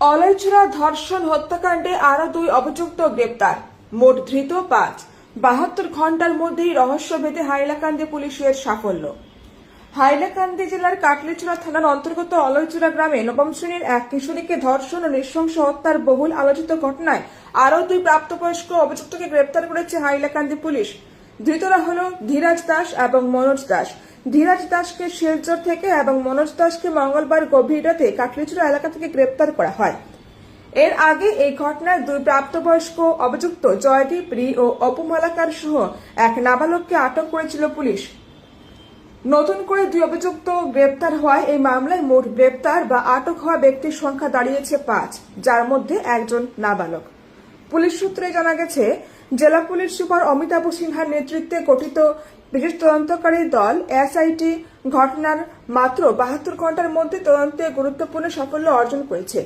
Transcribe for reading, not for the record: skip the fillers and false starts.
অলয়ছড়া ধর্ষণ হত্যাকাণ্ডে আরো 2 অভিযুক্ত গ্রেপ্তার, মোট ধৃত 5। 72 ঘন্টার মধ্যেই রহস্য ভেদে হাইলাকান্দি পুলিশের সাফল্য। হাইলাকান্দি জেলার কাটলিছড়া থানার অন্তর্গত অলয়ছড়া গ্রামে নবম শ্রেণীর এক কিশোরীকে ধর্ষণ ও নৃশংস হত্যার বহুল আলোচিত ঘটনায় আরও 2 প্রাপ্তবয়স্ক অভিযুক্তকে গ্রেপ্তার করেছে হাইলাকান্দি পুলিশ। ধৃতরা হল ধীরাজ দাস এবং মনোজ দাস। ধীরাজ দাসকে শিলচর থেকে এবং মনোজ দাসকে মঙ্গলবার গভীর রাতে কাটলিছড়া এলাকা থেকে গ্রেপ্তার করা হয়। এর আগে এই ঘটনায় 2 প্রাপ্তবয়স্ক অভিযুক্ত জয়দীপ রি ও অপুমালাকার সহ এক নাবালককে আটক করেছিল পুলিশ। নতুন করে 2 অভিযুক্ত গ্রেপ্তার হওয়ায় এই মামলায় মোট গ্রেপ্তার বা আটক হওয়া ব্যক্তির সংখ্যা দাঁড়িয়েছে 5, যার মধ্যে একজন নাবালক। পুলিশ সূত্রে জানা গেছে, জেলা পুলিশ সুপার অমিতাভ সিনহার নেতৃত্বে গঠিত বিশেষ তদন্তকারী দল এসআইটি ঘটনার মাত্র 72 ঘন্টার মধ্যে তদন্তে গুরুত্বপূর্ণ সাফল্য অর্জন করেছে।